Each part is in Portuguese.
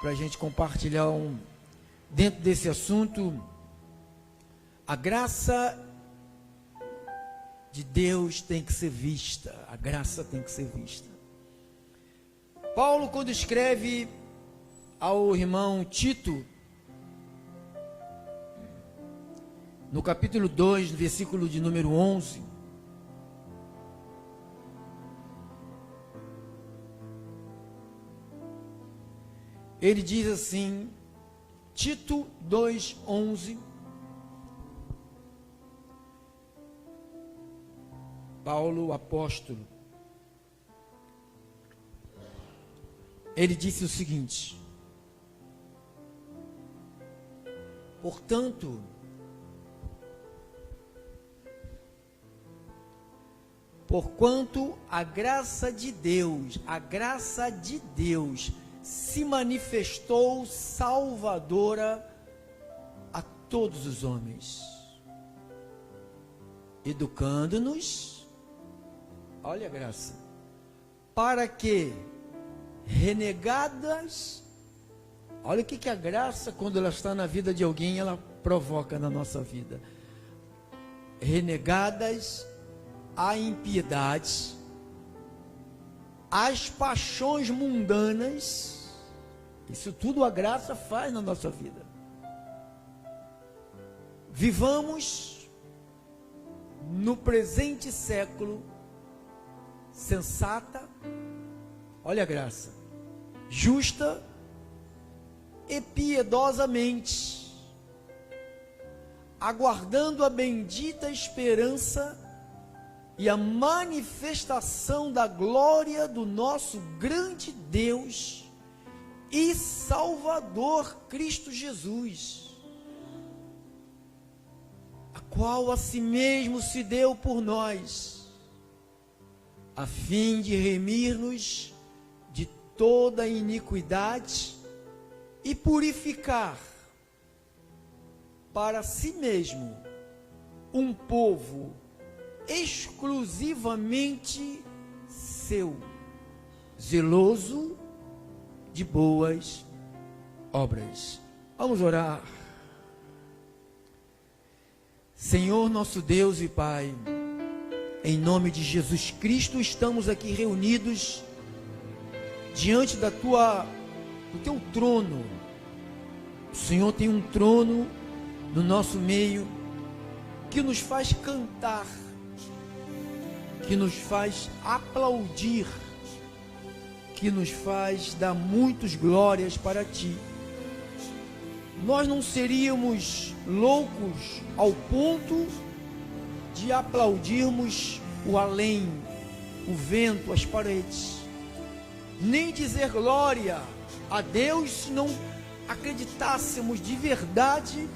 para a gente compartilhar dentro desse assunto. A graça de Deus tem que ser vista. A graça tem que ser vista. Paulo, quando escreve ao irmão Tito, no capítulo 2, no versículo de número 11, ele diz assim, Tito 2:11, Paulo, o apóstolo, ele disse o seguinte: portanto, porquanto a graça de Deus se manifestou salvadora a todos os homens, educando-nos, olha a graça, para que renegadas, olha o que a graça, quando ela está na vida de alguém, ela provoca na nossa vida, renegadas a impiedade, as paixões mundanas, isso tudo a graça faz na nossa vida. Vivamos no presente século sensata, olha a graça, justa e piedosamente, aguardando a bendita esperança e a manifestação da glória do nosso grande Deus e Salvador Cristo Jesus, a qual a si mesmo se deu por nós, a fim de remir-nos de toda iniquidade e purificar para si mesmo um povo exclusivamente seu, zeloso de boas obras. Vamos orar. Senhor nosso Deus e Pai, em nome de Jesus Cristo, estamos aqui reunidos diante do teu trono. O Senhor tem um trono no nosso meio que nos faz cantar, que nos faz aplaudir, que nos faz dar muitas glórias para Ti. Nós não seríamos loucos ao ponto de aplaudirmos o além, o vento, as paredes, nem dizer glória a Deus se não acreditássemos de verdade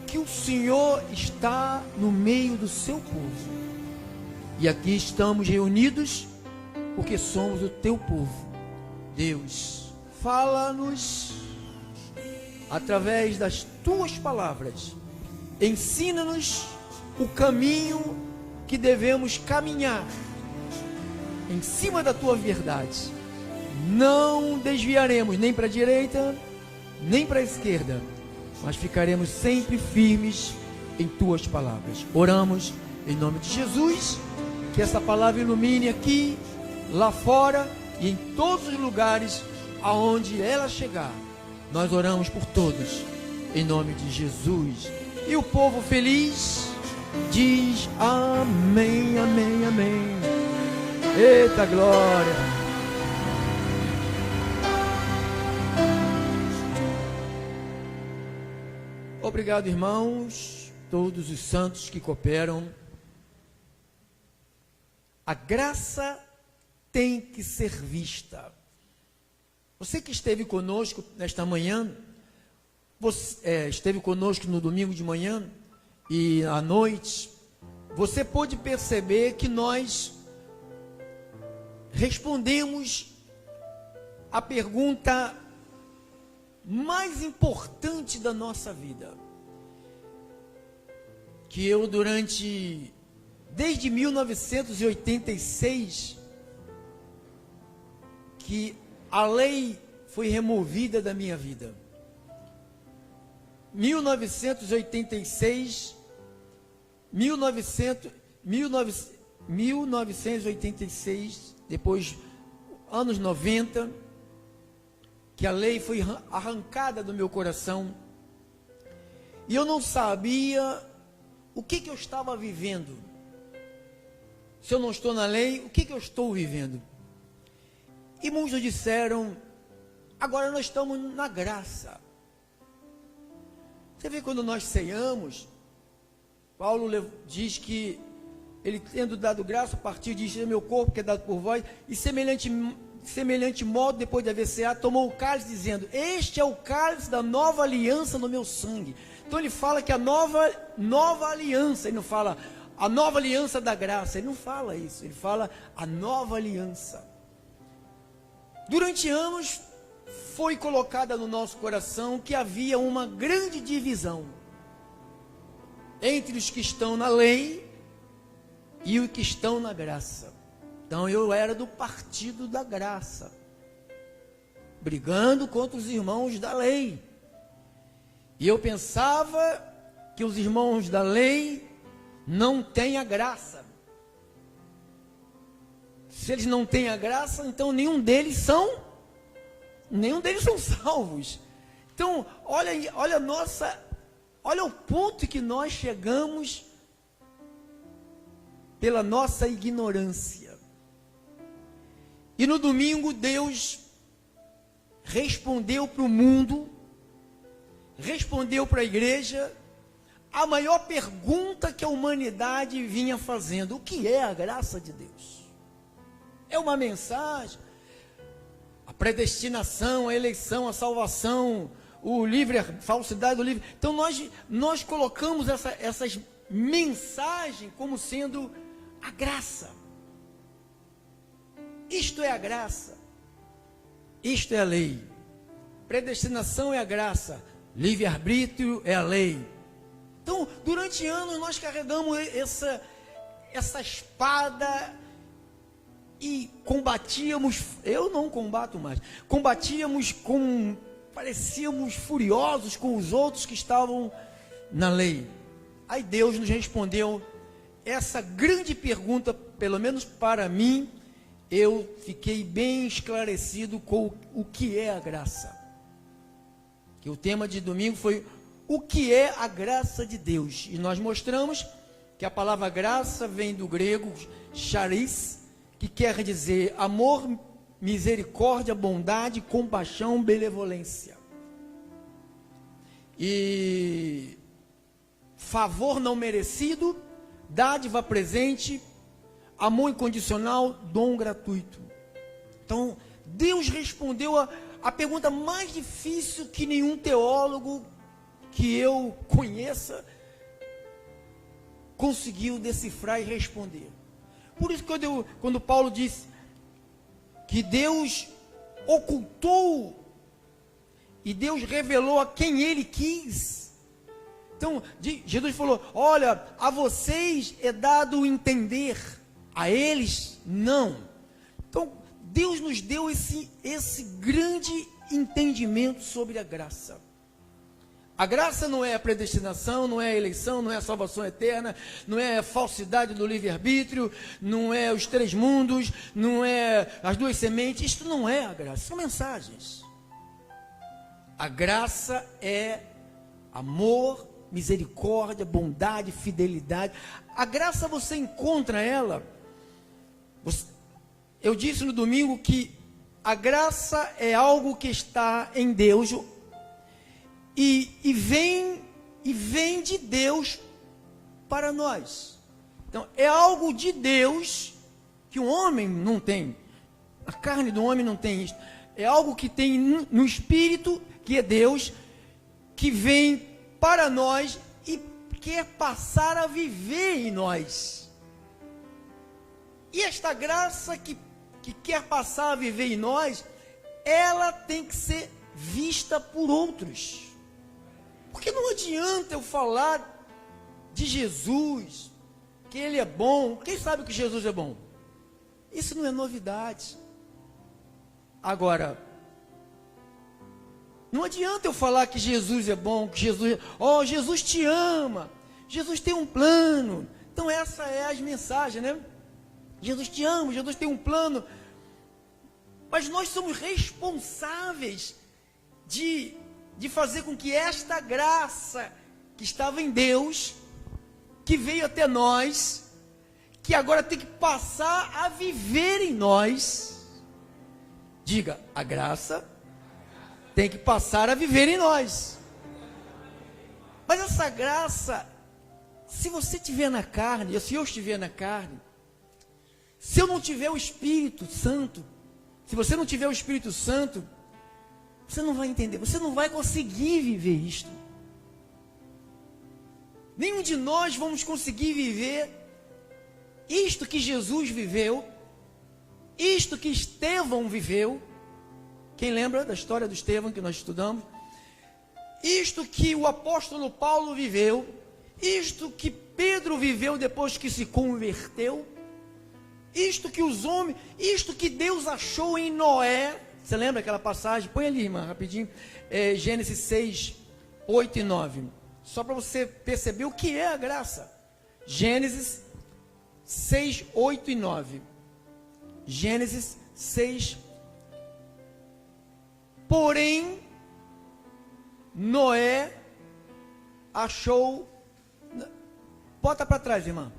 que o Senhor está no meio do seu povo. E aqui estamos reunidos porque somos o teu povo. Deus, fala-nos através das tuas palavras. Ensina-nos o caminho que devemos caminhar em cima da tua verdade. Não desviaremos nem para a direita, nem para a esquerda, mas ficaremos sempre firmes em tuas palavras. Oramos em nome de Jesus, que essa palavra ilumine aqui, lá fora e em todos os lugares aonde ela chegar. Nós oramos por todos, em nome de Jesus. E o povo feliz diz amém, amém, amém. Eita glória! Obrigado, irmãos, todos os santos que cooperam. A graça tem que ser vista. Você que esteve conosco nesta manhã, esteve conosco no domingo de manhã e à noite, você pôde perceber que nós respondemos a pergunta mais importante da nossa vida, que eu desde 1986, que a lei foi removida da minha vida. 1986, depois anos 90, que a lei foi arrancada do meu coração, e eu não sabia o que eu estava vivendo. Se eu não estou na lei, o que eu estou vivendo? E muitos disseram, agora nós estamos na graça. Você vê, quando nós ceiamos, Paulo diz que ele, tendo dado graça, a partir disso, meu corpo que é dado por vós, e semelhante modo, depois de haver ceado, tomou o cálice, dizendo, este é o cálice da nova aliança no meu sangue. Então ele fala que a nova aliança, ele não fala a nova aliança da graça, ele não fala isso, ele fala a nova aliança. Durante anos, foi colocada no nosso coração que havia uma grande divisão entre os que estão na lei e os que estão na graça. Então eu era do partido da graça, brigando contra os irmãos da lei. E eu pensava que os irmãos da lei não têm a graça. Se eles não têm a graça, então nenhum deles são salvos. Então, olha o ponto que nós chegamos pela nossa ignorância. E no domingo Deus respondeu para o mundo, respondeu para a igreja, a maior pergunta que a humanidade vinha fazendo: o que é a graça de Deus? É uma mensagem, a predestinação, a eleição, a salvação, a falsidade do livre. Então nós colocamos essas mensagens como sendo a graça. Isto é a graça, isto é a lei. Predestinação é a graça, livre-arbítrio é a lei. Então, durante anos nós carregamos essa espada e combatíamos. Eu não combato mais. Combatíamos parecíamos furiosos com os outros que estavam na lei. Aí Deus nos respondeu essa grande pergunta, pelo menos para mim. Eu fiquei bem esclarecido com o que é a graça. Que o tema de domingo foi o que é a graça de Deus. E nós mostramos que a palavra graça vem do grego charis, que quer dizer amor, misericórdia, bondade, compaixão, benevolência. E favor não merecido, dádiva presente, amor incondicional, dom gratuito. Então, Deus respondeu a pergunta mais difícil que nenhum teólogo que eu conheça conseguiu decifrar e responder. Por isso, quando Paulo disse que Deus ocultou e Deus revelou a quem Ele quis. Então, Jesus falou: olha, a vocês é dado entender, a eles não. Então, Deus nos deu esse grande entendimento sobre a graça. A graça não é a predestinação, não é a eleição, não é a salvação eterna, não é a falsidade do livre-arbítrio, não é os três mundos, não é as duas sementes. Isto não é a graça, são mensagens. A graça é amor, misericórdia, bondade, fidelidade. A graça, você encontra ela. Eu disse no domingo que a graça é algo que está em Deus e vem de Deus para nós. Então, é algo de Deus que o homem não tem. A carne do homem não tem isso. É algo que tem no Espírito, que é Deus, que vem para nós e quer passar a viver em nós. E esta graça que quer passar a viver em nós, ela tem que ser vista por outros. Porque não adianta eu falar de Jesus, que Ele é bom. Quem sabe que Jesus é bom? Isso não é novidade. Agora, Não adianta eu falar que Jesus é bom, que Jesus te ama, Jesus tem um plano. Então essa é as mensagens, né? Jesus te ama, Jesus tem um plano. Mas nós somos responsáveis de fazer com que esta graça que estava em Deus, que veio até nós, que agora tem que passar a viver em nós. Diga, a graça tem que passar a viver em nós. Mas essa graça, se você estiver na carne, se eu estiver na carne, se eu não tiver o Espírito Santo, se você não tiver o Espírito Santo, você não vai entender, você não vai conseguir viver isto. Nenhum de nós vamos conseguir viver isto que Jesus viveu, isto que Estevão viveu. Quem lembra da história do Estevão que nós estudamos? Isto que o apóstolo Paulo viveu, isto que Pedro viveu depois que se converteu, isto que os homens, isto que Deus achou em Noé. Você lembra aquela passagem? Põe ali, irmã, rapidinho. Gênesis 6, 8 e 9. Só para você perceber o que é a graça. Gênesis 6, 8 e 9. Gênesis 6. Porém, Noé achou... Bota para trás, irmã.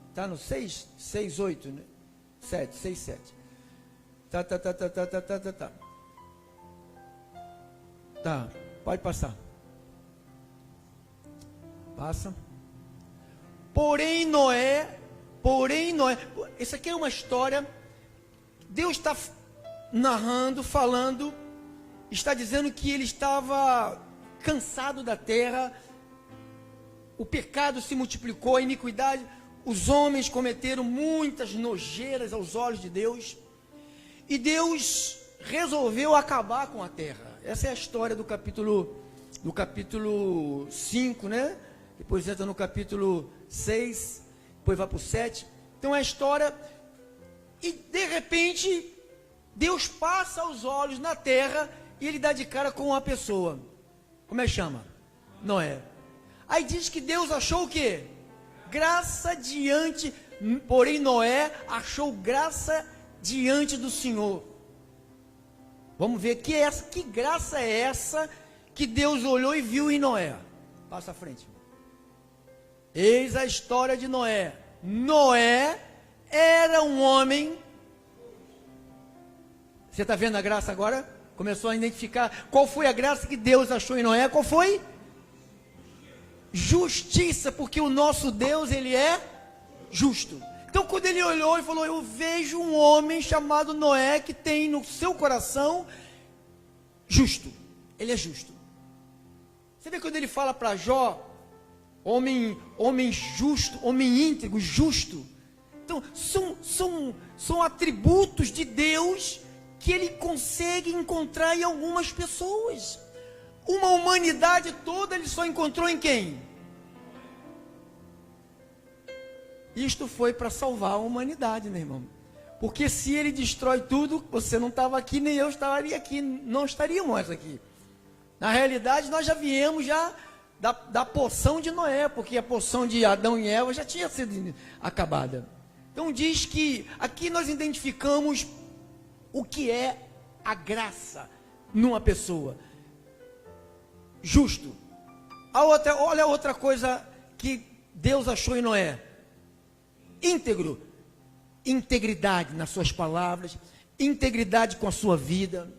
Está no 6? 6, 8, né? 7, 6, 7. Tá, pode passar. Passa. Porém Noé, isso aqui é uma história, Deus está narrando, falando, está dizendo que ele estava cansado da terra, o pecado se multiplicou, a iniquidade, os homens cometeram muitas nojeiras aos olhos de Deus, e Deus resolveu acabar com a terra. Essa é a história do capítulo 5, né? Depois entra no capítulo 6, depois vai para o 7. Então é a história, e de repente, Deus passa os olhos na terra, e ele dá de cara com uma pessoa. Como é que chama? Noé. Aí diz que Deus achou o quê? Graça diante, porém Noé achou graça diante do Senhor. Vamos ver que graça é essa que Deus olhou e viu em Noé. Passa à frente. Eis a história de Noé. Noé era um homem. Você está vendo a graça agora? Começou a identificar qual foi a graça que Deus achou em Noé. Qual foi? Justiça, porque o nosso Deus, ele é justo. Então quando ele olhou e falou, eu vejo um homem chamado Noé, que tem no seu coração justo, ele é justo. Você vê quando ele fala para Jó, homem justo, homem íntegro, justo. Então são atributos de Deus que ele consegue encontrar em algumas pessoas. Uma humanidade toda ele só encontrou em quem? Isto foi para salvar a humanidade, né, irmão? Porque se ele destrói tudo, você não estava aqui, nem eu estaria aqui, não estaríamos aqui. Na realidade, nós já viemos da porção de Noé, porque a porção de Adão e Eva já tinha sido acabada. Então diz que aqui nós identificamos o que é a graça numa pessoa. Justo. Olha a outra coisa que Deus achou em Noé. Íntegro. Integridade nas suas palavras, integridade com a sua vida.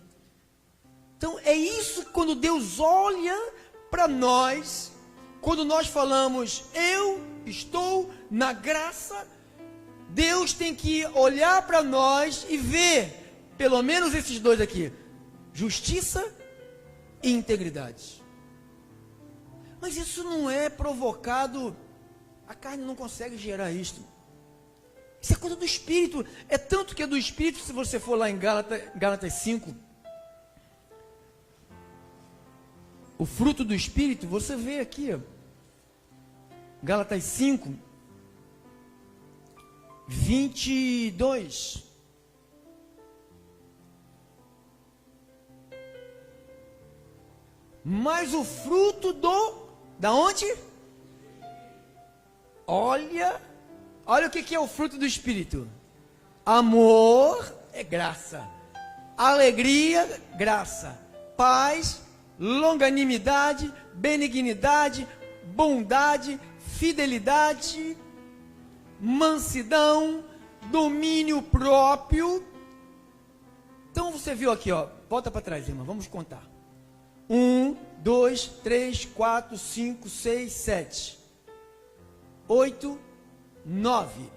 Então é isso que quando Deus olha para nós, quando nós falamos, eu estou na graça, Deus tem que olhar para nós e ver, pelo menos esses dois aqui, justiça e integridade. Mas isso não é provocado, a carne não consegue gerar isto. Isso é coisa do Espírito, é tanto que é do Espírito, se você for lá em Gálatas 5, o fruto do Espírito, você vê aqui, ó, Gálatas 5, 22, Mas o fruto da onde? Olha o que é o fruto do Espírito. Amor é graça. Alegria, graça. Paz, longanimidade, benignidade, bondade, fidelidade, mansidão, domínio próprio. Então você viu aqui, ó. Volta para trás, irmã. Vamos contar. 1, 2, 3, 4, 5, 6, 7, 8, 9.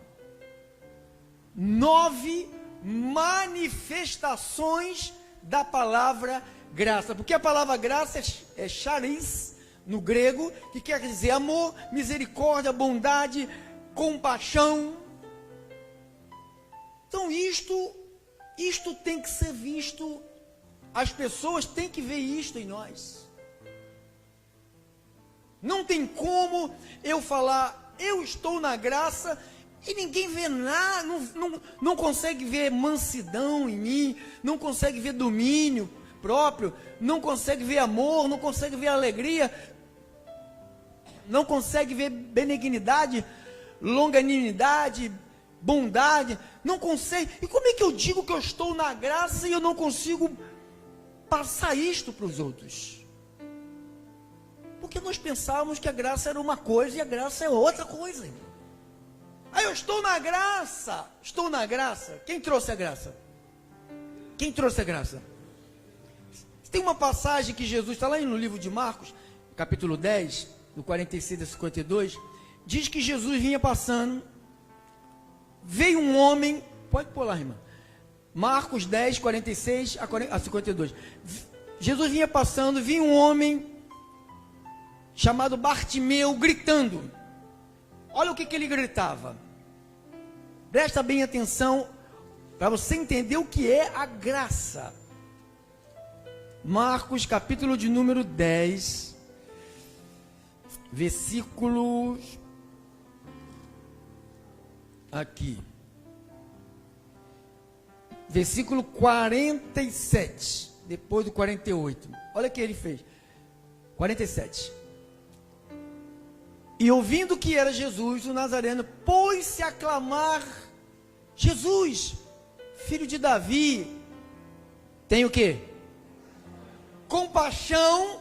9 manifestações da palavra graça. Porque a palavra graça é charis no grego, que quer dizer amor, misericórdia, bondade, compaixão. Então isto tem que ser visto. As pessoas têm que ver isto em nós. Não tem como eu falar, eu estou na graça, e ninguém vê nada, não consegue ver mansidão em mim, não consegue ver domínio próprio, não consegue ver amor, não consegue ver alegria, não consegue ver benignidade, longanimidade, bondade, não consegue. E como é que eu digo que eu estou na graça e eu não consigo passar isto para os outros? Porque nós pensávamos que a graça era uma coisa e a graça é outra coisa. Aí eu estou na graça. Quem trouxe a graça? Quem trouxe a graça? Tem uma passagem que Jesus, está lá no livro de Marcos, capítulo 10, do 46 a 52, diz que Jesus vinha passando, veio um homem, pode pôr lá, irmã, Marcos 10, 46 a 52, Jesus vinha passando, vinha um homem chamado Bartimeu gritando. Olha o que ele gritava, presta bem atenção, para você entender o que é a graça. Marcos, capítulo de número 10, versículos, aqui, versículo 47, depois do 48, olha o que ele fez, 47, e ouvindo que era Jesus, o Nazareno, pôs-se a clamar, Jesus, filho de Davi, tem o quê? Compaixão,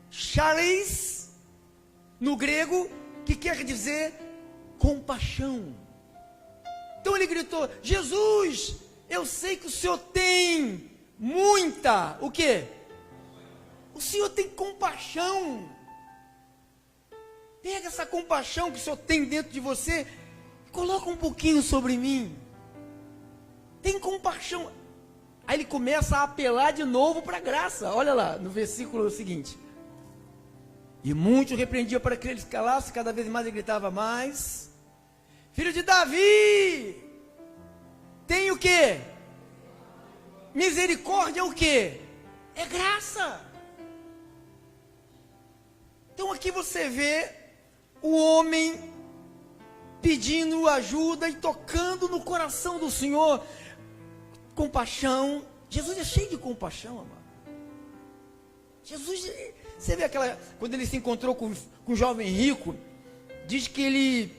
charis, no grego, que quer dizer compaixão. Então ele gritou, Jesus, eu sei que o Senhor tem muita, o quê? O Senhor tem compaixão. Pega essa compaixão que o Senhor tem dentro de você, e coloca um pouquinho sobre mim. Tem compaixão. Aí ele começa a apelar de novo para a graça. Olha lá, no versículo seguinte. E muitos repreendiam para que ele se calasse, cada vez mais ele gritava mais. Filho de Davi, tem o quê? Misericórdia é o quê? É graça. Então aqui você vê o homem pedindo ajuda e tocando no coração do Senhor. Compaixão. Jesus é cheio de compaixão, amado. Jesus, você vê quando ele se encontrou com um jovem rico, diz que ele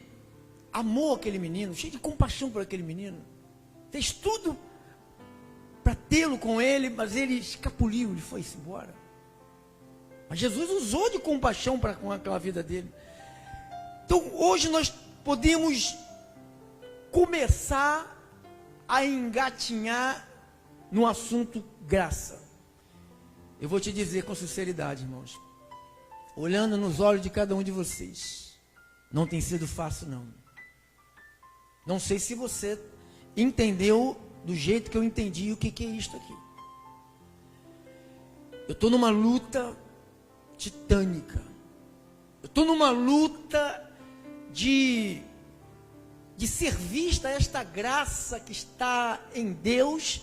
amou aquele menino, cheio de compaixão por aquele menino, fez tudo para tê-lo com ele, mas ele escapuliu, ele foi-se embora. Mas Jesus usou de compaixão com aquela vida dele. Então hoje nós podemos começar a engatinhar no assunto graça. Eu vou te dizer com sinceridade, irmãos, olhando nos olhos de cada um de vocês, não tem sido fácil não. Não sei se você entendeu do jeito que eu entendi o que é isto aqui. Eu estou numa luta titânica. Eu estou numa luta de ser vista esta graça que está em Deus,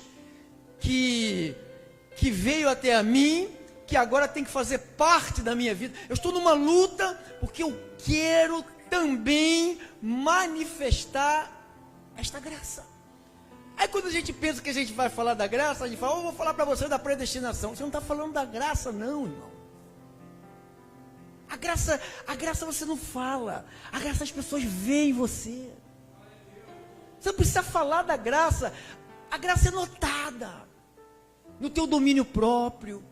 que veio até a mim, que agora tem que fazer parte da minha vida. Eu estou numa luta porque eu quero também manifestar esta graça. Aí quando a gente pensa que a gente vai falar da graça, a gente fala, vou falar para você da predestinação. Você não está falando da graça não, irmão. A graça você não fala. A graça as pessoas veem você. Você não precisa falar da graça. A graça é notada. No teu domínio próprio.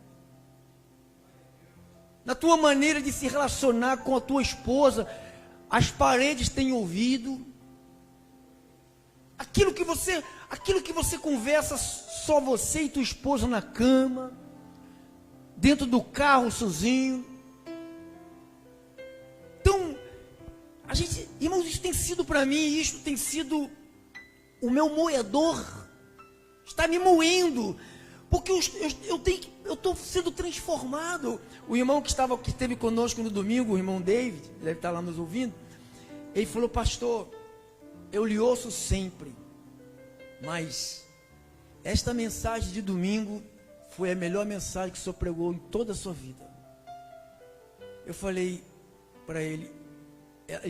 Na tua maneira de se relacionar com a tua esposa. As paredes têm ouvido. Aquilo que você conversa só você e tua esposa na cama. Dentro do carro sozinho. Então, irmãos, isso tem sido para mim, isto tem sido o meu moedor, está me moendo, porque eu estou sendo transformado. O irmão que esteve conosco no domingo, o irmão David, deve estar lá nos ouvindo, ele falou: pastor, eu lhe ouço sempre, mas esta mensagem de domingo foi a melhor mensagem que o senhor pregou em toda a sua vida. Eu falei para ele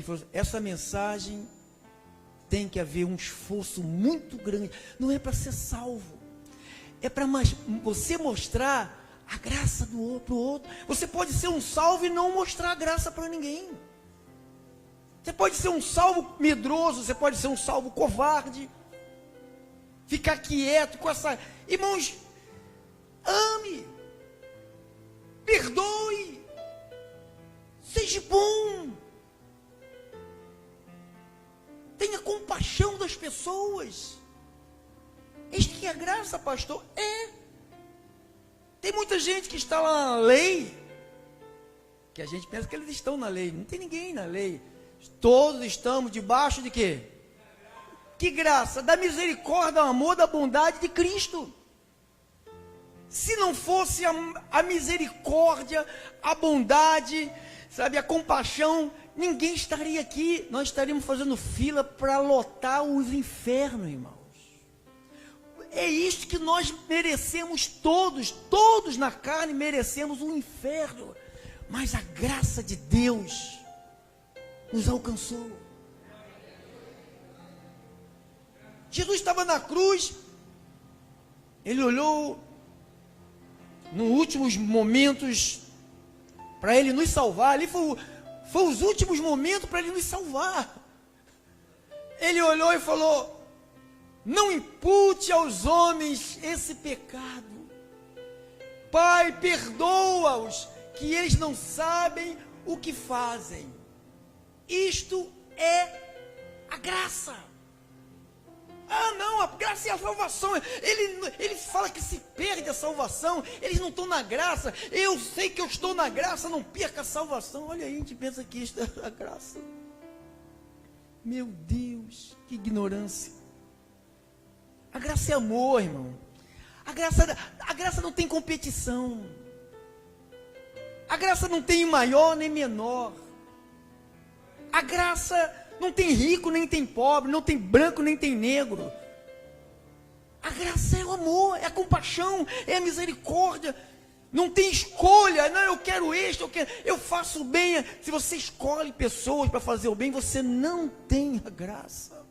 falou: essa mensagem tem que haver um esforço muito grande, não é para ser salvo, é para você mostrar a graça para o outro. Você pode ser um salvo e não mostrar a graça para ninguém. Você pode ser um salvo medroso, você pode ser um salvo covarde, ficar quieto com essa. Irmãos, ame, perdoe, seja bom, tenha compaixão das pessoas. Isto que é graça, pastor. Tem muita gente que está lá na lei, que a gente pensa que eles estão na lei. Não tem ninguém na lei. Todos estamos debaixo de quê? Que graça? Da misericórdia, do amor, da bondade de Cristo. Se não fosse a misericórdia, a bondade, sabe, a compaixão, ninguém estaria aqui. Nós estaríamos fazendo fila para lotar os infernos, irmãos. É isso que nós merecemos todos na carne merecemos um inferno. Mas a graça de Deus nos alcançou. Jesus estava na cruz, ele olhou nos últimos momentos para ele nos salvar. Ali foi os últimos momentos para ele nos salvar. Ele olhou e falou: não impute aos homens esse pecado. Pai, perdoa-os, que eles não sabem o que fazem. Isto é a graça. Ah, não, a graça é a salvação. Ele fala que se perde a salvação. Eles não estão na graça. Eu sei que eu estou na graça, não perca a salvação. Olha aí, a gente pensa que isto é a graça. Meu Deus, que ignorância. A graça é amor, irmão. A graça não tem competição. A graça não tem maior nem menor. A graça não tem rico nem tem pobre, não tem branco nem tem negro. A graça é o amor, é a compaixão, é a misericórdia. Não tem escolha. Não, eu quero isto, eu faço o bem. Se você escolhe pessoas para fazer o bem, você não tem a graça.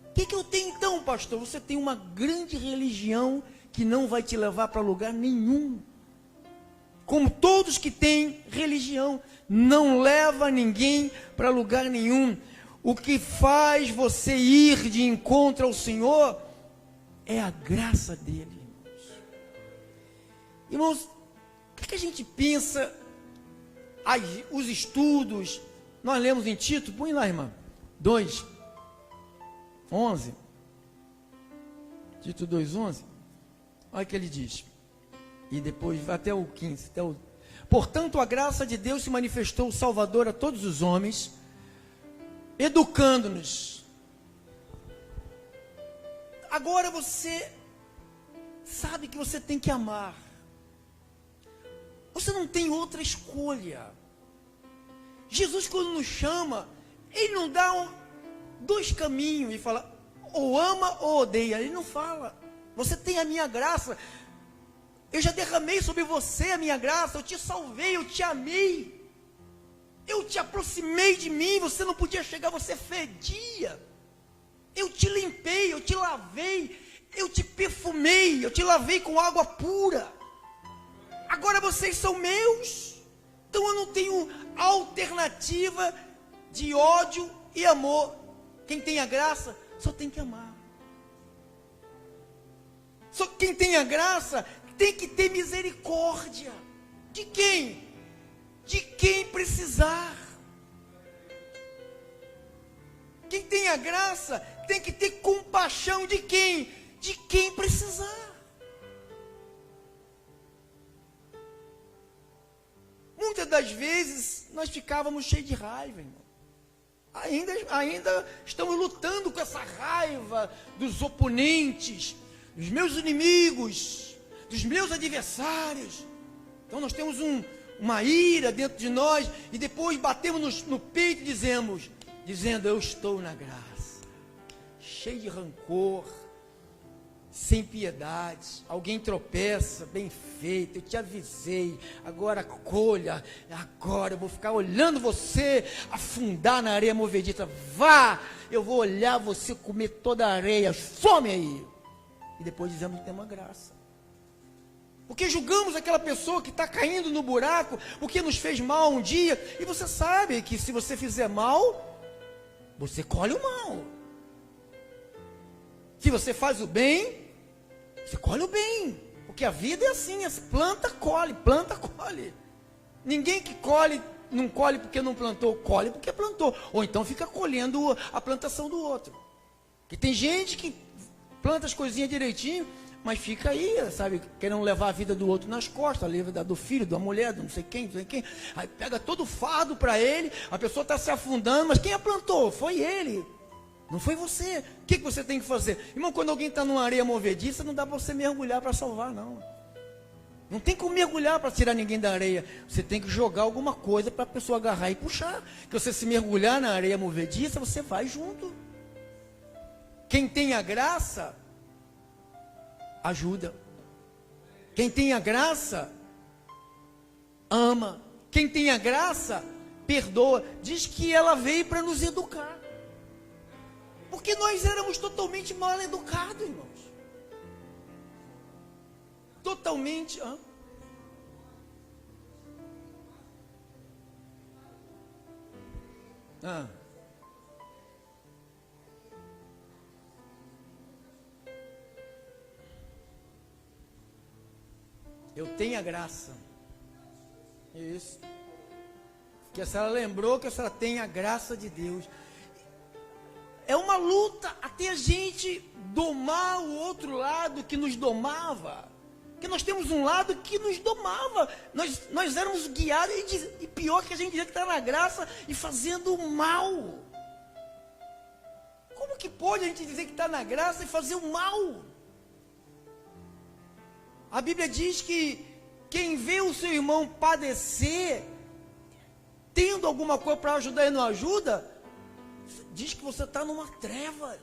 O que eu tenho então, pastor? Você tem uma grande religião que não vai te levar para lugar nenhum. Como todos que têm religião, não leva ninguém para lugar nenhum. O que faz você ir de encontro ao Senhor é a graça dele. Irmãos, o que a gente pensa? Os estudos, nós lemos em Tito, põe lá, irmã, 2:11, Tito 2:11, olha o que ele diz, e depois vai até o 15, portanto a graça de Deus se manifestou salvador a todos os homens, educando-nos. Agora você sabe que você tem que amar, você não tem outra escolha. Jesus, quando nos chama, ele não dá dois caminhos e fala, ou ama ou odeia. Ele não fala, você tem a minha graça, eu já derramei sobre você a minha graça, eu te salvei, eu te amei, eu te aproximei de mim, você não podia chegar, você fedia, eu te limpei, eu te lavei, eu te perfumei, eu te lavei com água pura, agora vocês são meus, Então eu não tenho alternativa de ódio e amor. Quem tem a graça só tem que amar. Só quem tem a graça tem que ter misericórdia. De quem? De quem precisar. Quem tem a graça tem que ter compaixão de quem? De quem precisar. Muitas das vezes nós ficávamos cheios de raiva, irmão. Ainda estamos lutando com essa raiva dos oponentes, dos meus inimigos, dos meus adversários. Então nós temos uma ira dentro de nós e depois batemos no peito e dizendo, eu estou na graça, cheio de rancor, sem piedade. Alguém tropeça, bem feito, eu te avisei, agora colha, agora eu vou ficar olhando você afundar na areia movediça. Vá, eu vou olhar você comer toda a areia, some aí. E depois dizemos que tem uma graça. Porque julgamos aquela pessoa que está caindo no buraco, porque nos fez mal um dia, e você sabe que se você fizer mal, você colhe o mal. Se você faz o bem, você colhe o bem. Porque a vida é assim, planta, colhe, planta, colhe. Ninguém que colhe, não colhe porque não plantou, colhe porque plantou. Ou então fica colhendo a plantação do outro. Porque tem gente que planta as coisinhas direitinho, mas fica aí, sabe, querendo levar a vida do outro nas costas, a vida do filho, da mulher, do não sei quem. Aí pega todo o fardo para ele, a pessoa está se afundando, mas quem a plantou? Foi ele, não foi você. O que você tem que fazer? Irmão, quando alguém está numa areia movediça, não dá para você mergulhar para salvar, não. Não tem como mergulhar para tirar ninguém da areia. Você tem que jogar alguma coisa para a pessoa agarrar e puxar. Que você se mergulhar na areia movediça, você vai junto. Quem tem a graça, ajuda. Quem tem a graça, ama. Quem tem a graça, perdoa. Diz que ela veio para nos educar. Porque nós éramos totalmente mal educados, irmãos. Totalmente. Eu tenho a graça. Isso. Que a senhora lembrou que a senhora tem a graça de Deus. É uma luta até a gente domar o outro lado que nos domava. Porque nós temos um lado que nos domava. Nós éramos guiados e pior que a gente dizia que está na graça e fazendo o mal. Como que pode a gente dizer que está na graça e fazer o mal? A Bíblia diz que quem vê o seu irmão padecer, tendo alguma coisa para ajudar e não ajuda, diz que você está numa treva.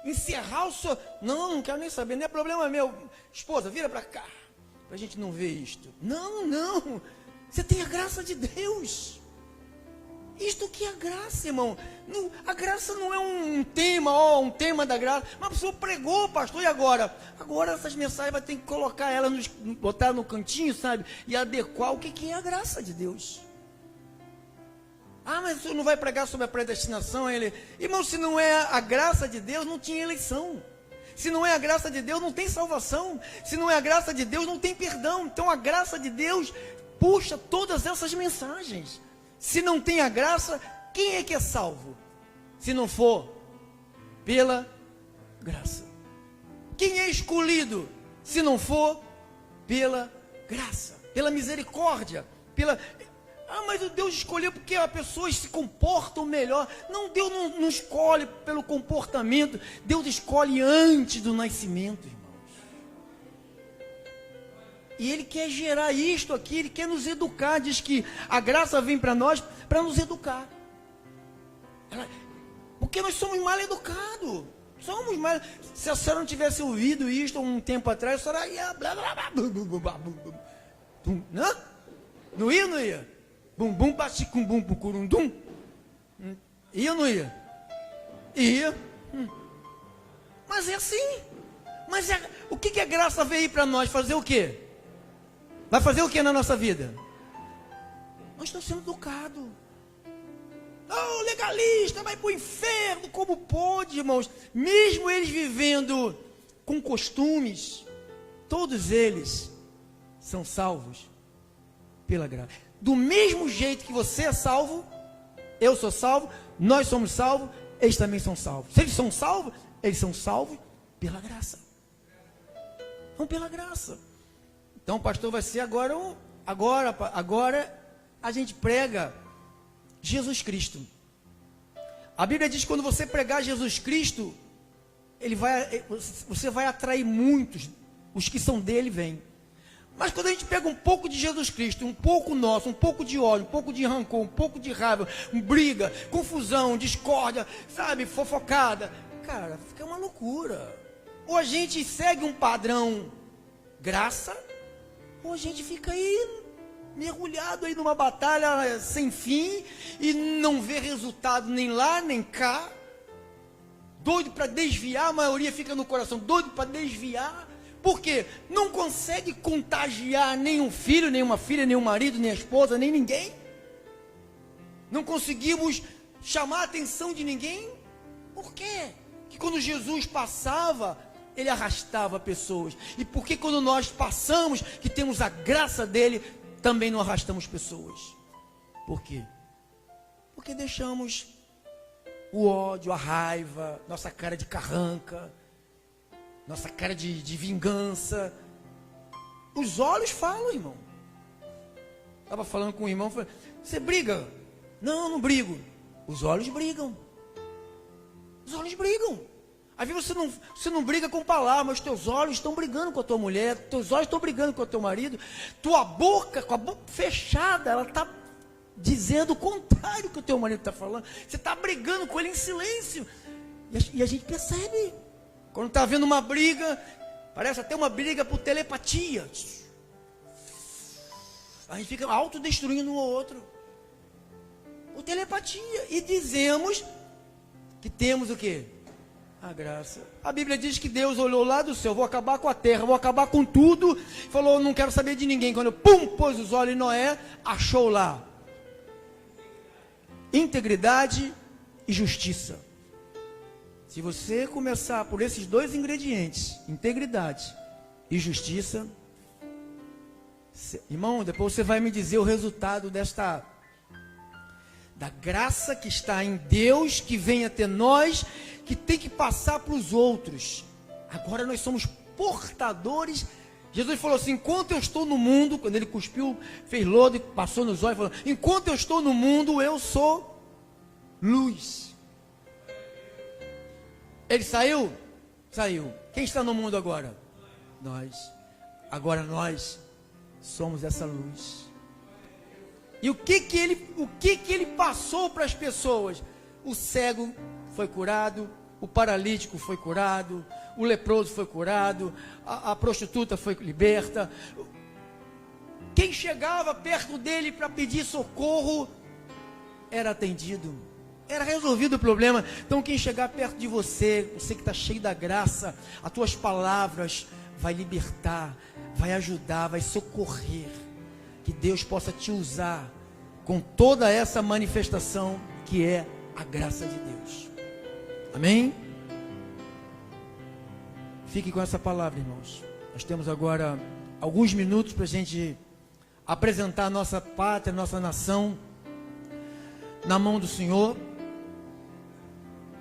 Encerrar o seu... Não quero nem saber, não é problema meu. Esposa, vira para cá, para a gente não ver isto. Não. Você tem a graça de Deus. Isto que é a graça, irmão. A graça não é um tema da graça. Mas a pessoa pregou, pastor, e agora? Agora essas mensagens vai ter que colocar ela, botar no cantinho, sabe? E adequar o que é a graça de Deus. Mas você não vai pregar sobre a predestinação? Irmão, se não é a graça de Deus, não tinha eleição. Se não é a graça de Deus, não tem salvação. Se não é a graça de Deus, não tem perdão. Então a graça de Deus puxa todas essas mensagens. Se não tem a graça, quem é que é salvo? Se não for pela graça. Quem é escolhido? Se não for pela graça, pela misericórdia, mas Deus escolheu porque as pessoas se comportam melhor. Não, Deus não escolhe pelo comportamento. Deus escolhe antes do nascimento, irmãos. E Ele quer gerar isto aqui, Ele quer nos educar. Diz que a graça vem para nós para nos educar. Porque nós somos mal educados. Se a senhora não tivesse ouvido isto um tempo atrás, a senhora ia... Não ia ou não ia? Bumbum, bachicum, bum, curundum. Ia ou não ia? Ia. Mas é assim. O que a graça veio para nós? Fazer o quê? Vai fazer o que na nossa vida? Nós estamos sendo educados. Não, legalista, vai para o inferno, como pode, irmãos? Mesmo eles vivendo com costumes, todos eles são salvos pela graça. Do mesmo jeito que você é salvo, eu sou salvo, nós somos salvos, eles também são salvos. Se eles são salvos pela graça. Não pela graça. Então, pastor, vai ser agora a gente prega Jesus Cristo. A Bíblia diz que quando você pregar Jesus Cristo, você vai atrair muitos, os que são dele vêm. Mas quando a gente pega um pouco de Jesus Cristo, um pouco nosso, um pouco de ódio, um pouco de rancor, um pouco de raiva, briga, confusão, discórdia, sabe, fofocada, cara, fica uma loucura. Ou a gente segue um padrão graça, ou a gente fica aí mergulhado aí numa batalha sem fim e não vê resultado nem lá nem cá, doido para desviar, a maioria fica no coração doido para desviar. Por quê? Não consegue contagiar nenhum filho, nenhuma filha, nenhum marido, nem a esposa, nem ninguém. Não conseguimos chamar a atenção de ninguém. Por quê? Que quando Jesus passava, ele arrastava pessoas. E por que quando nós passamos, que temos a graça dele, também não arrastamos pessoas? Por quê? Porque deixamos o ódio, a raiva, nossa cara de carranca, nossa cara de vingança. Os olhos falam, irmão. Estava falando com um irmão, falei, você briga? Não, não brigo. Os olhos brigam. Os olhos brigam. Às vezes você não briga com palavras, mas teus olhos estão brigando com a tua mulher, teus olhos estão brigando com o teu marido, tua boca, com a boca fechada, ela está dizendo o contrário que o teu marido está falando. Você está brigando com ele em silêncio. E a gente percebe. Quando está havendo uma briga, parece até uma briga por telepatia. A gente fica autodestruindo um ao outro. Por telepatia. E dizemos que temos o quê? A graça. A Bíblia diz que Deus olhou lá do céu, vou acabar com a terra, vou acabar com tudo. Falou, não quero saber de ninguém. Quando pôs os olhos em Noé, achou lá integridade e justiça. Se você começar por esses dois ingredientes, integridade e justiça, irmão, depois você vai me dizer o resultado da graça que está em Deus, que vem até nós, que tem que passar para os outros. Agora nós somos portadores. Jesus falou assim, enquanto eu estou no mundo, quando ele cuspiu, fez lodo e passou nos olhos, falou, enquanto eu estou no mundo, eu sou luz. Ele saiu? Saiu. Quem está no mundo agora? Nós. Agora nós somos essa luz. E o que ele passou para as pessoas? O cego foi curado, o paralítico foi curado, o leproso foi curado, a prostituta foi liberta. Quem chegava perto dele para pedir socorro era atendido. Era resolvido o problema. Então quem chegar perto de você, você que está cheio da graça, as tuas palavras vai libertar, vai ajudar, vai socorrer. Que Deus possa te usar com toda essa manifestação que é a graça de Deus. Amém? Fique com essa palavra, irmãos. Nós temos agora alguns minutos para a gente apresentar a nossa pátria, a nossa nação na mão do Senhor.